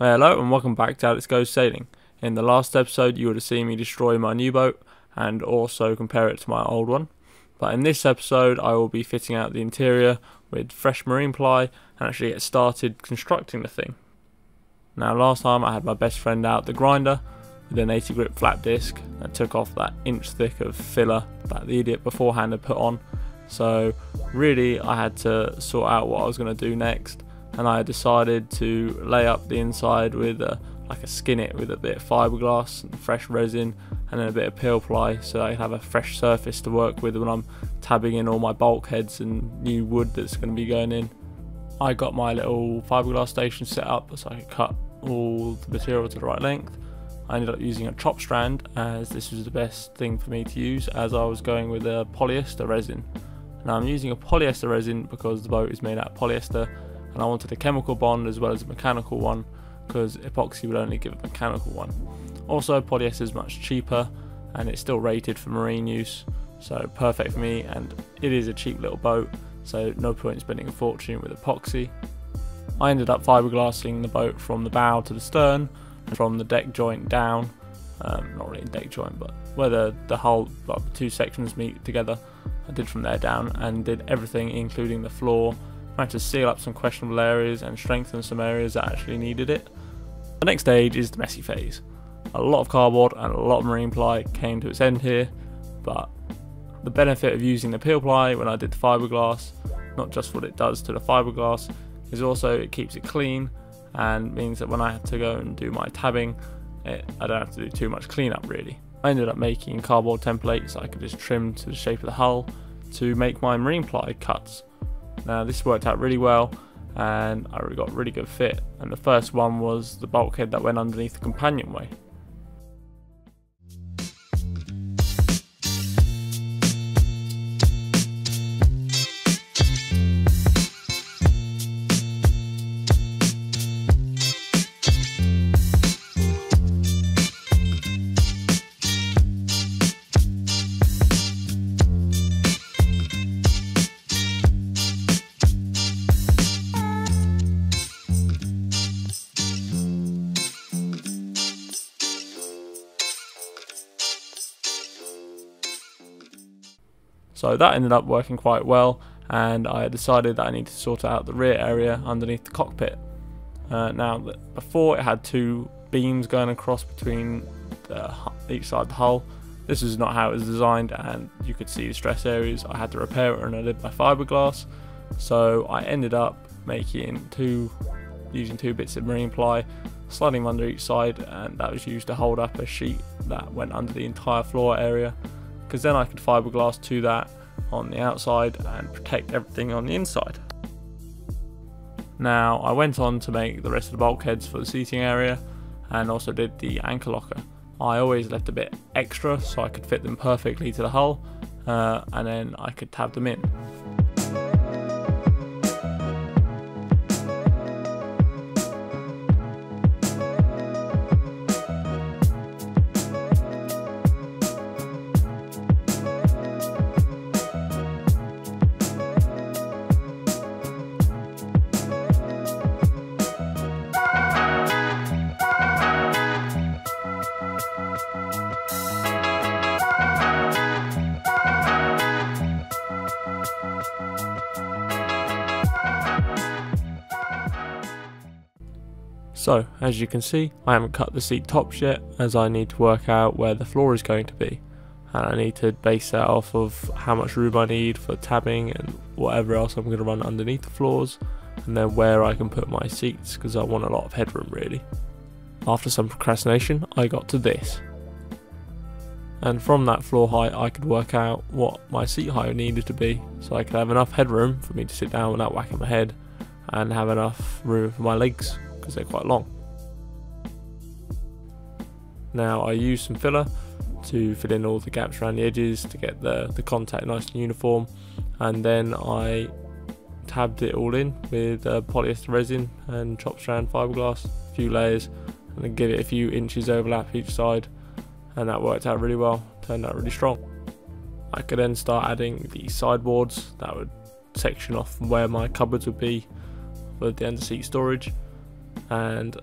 Hello and welcome back to Alex Goes Sailing. In the last episode you would have seen me destroy my new boat and also compare it to my old one. But in this episode I will be fitting out the interior with fresh marine ply and actually get started constructing the thing. Now last time I had my best friend out the grinder with an 80 grip flat disc that took off that inch thick of filler that the idiot beforehand had put on. So really I had to sort out what I was going to do next. And I decided to lay up the inside with like a skinnet with a bit of fiberglass and fresh resin and then a bit of peel ply so I have a fresh surface to work with when I'm tabbing in all my bulkheads and new wood that's going to be going in. I got my little fiberglass station set up so I could cut all the material to the right length. I ended up using a chop strand as this was the best thing for me to use, as I was going with a polyester resin. Now I'm using a polyester resin because the boat is made out of polyester, and I wanted a chemical bond as well as a mechanical one because epoxy would only give a mechanical one. Also polyester is much cheaper and it's still rated for marine use, so perfect for me, and it is a cheap little boat so no point in spending a fortune with epoxy. I ended up fiberglassing the boat from the bow to the stern and from the deck joint down, not really a deck joint but where the hull, like the two sections meet together, I did from there down and did everything including the floor. Managed to seal up some questionable areas and strengthen some areas that actually needed it. The next stage is the messy phase. A lot of cardboard and a lot of marine ply came to its end here, but the benefit of using the peel ply when I did the fiberglass, not just what it does to the fiberglass, is also it keeps it clean and means that when I have to go and do my tabbing, I don't have to do too much cleanup really. I ended up making cardboard templates I could just trim to the shape of the hull to make my marine ply cuts. Now this worked out really well and I got really good fit, and the first one was the bulkhead that went underneath the companionway. So that ended up working quite well, and I decided that I needed to sort out the rear area underneath the cockpit. Now before it had two beams going across between each side of the hull. This is not how it was designed, and you could see the stress areas. I had to repair it and I did by fiberglass. So I ended up using two bits of marine ply, sliding them under each side, and that was used to hold up a sheet that went under the entire floor area, because then I could fiberglass to that on the outside and protect everything on the inside. Now I went on to make the rest of the bulkheads for the seating area and also did the anchor locker. I always left a bit extra so I could fit them perfectly to the hull, and then I could tab them in. So, as you can see, I haven't cut the seat tops yet, as I need to work out where the floor is going to be, and I need to base that off of how much room I need for tabbing and whatever else I'm going to run underneath the floors, and then where I can put my seats, because I want a lot of headroom really. After some procrastination, I got to this, and from that floor height I could work out what my seat height needed to be, so I could have enough headroom for me to sit down without whacking my head, and have enough room for my legs, because they're quite long. Now I used some filler to fill in all the gaps around the edges to get the contact nice and uniform, and then I tabbed it all in with polyester resin and chop strand fiberglass, a few layers, and then give it a few inches overlap each side, and that worked out really well, turned out really strong. I could then start adding the sideboards that would section off where my cupboards would be for the under seat storage, and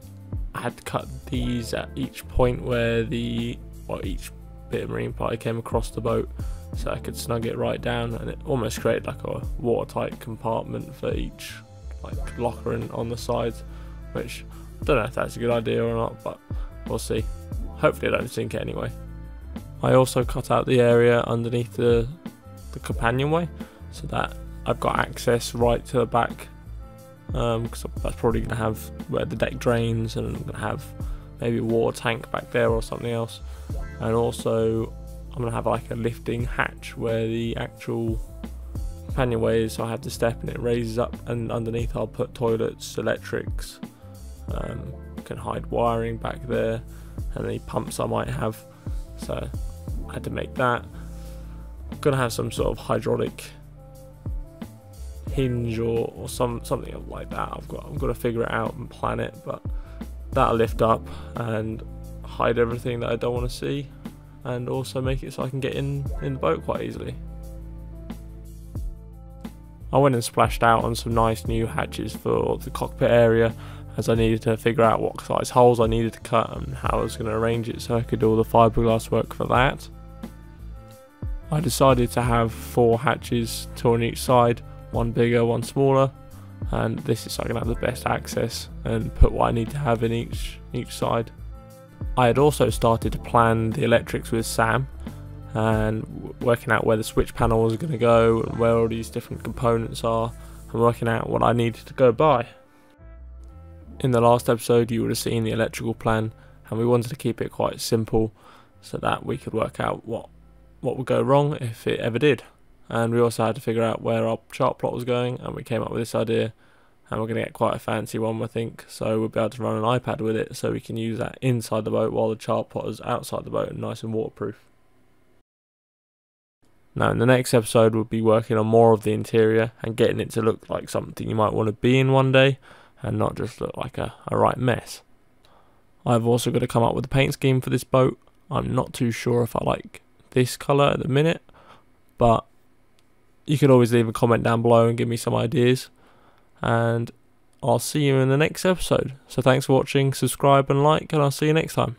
I had to cut these at each point where each bit of marine ply came across the boat, so I could snug it right down, and it almost created like a watertight compartment for each like locker on the sides, which I don't know if that's a good idea or not, but we'll see. Hopefully I don't sink it anyway. I also cut out the area underneath the companionway so that I've got access right to the back, because that's probably going to have where the deck drains, and I'm going to have maybe a water tank back there or something else. And also I'm going to have like a lifting hatch where the actual companionway is, so I have the step and it raises up, and underneath I'll put toilets, electrics, can hide wiring back there, and any pumps I might have, so I had to make that. I'm going to have some sort of hydraulic hinge or something like that. I've got to figure it out and plan it, but that'll lift up and hide everything that I don't want to see, and also make it so I can get in the boat quite easily. I went and splashed out on some nice new hatches for the cockpit area, as I needed to figure out what size holes I needed to cut and how I was going to arrange it so I could do all the fiberglass work for that. I decided to have 4 hatches, 2 on each side, one bigger, one smaller, and this is so I can have the best access and put what I need to have in each side. I had also started to plan the electrics with Sam, and working out where the switch panel was going to go and where all these different components are, and working out what I needed to go buy. In the last episode you would have seen the electrical plan, and we wanted to keep it quite simple so that we could work out what would go wrong if it ever did. And we also had to figure out where our chart plot was going, and we came up with this idea, and we're going to get quite a fancy one, I think, so we'll be able to run an iPad with it so we can use that inside the boat while the chart plot is outside the boat and nice and waterproof. Now in the next episode we'll be working on more of the interior and getting it to look like something you might want to be in one day, and not just look like a right mess. I've also got to come up with a paint scheme for this boat. I'm not too sure if I like this colour at the minute, but you could always leave a comment down below and give me some ideas, and I'll see you in the next episode. So thanks for watching, subscribe and like, and I'll see you next time.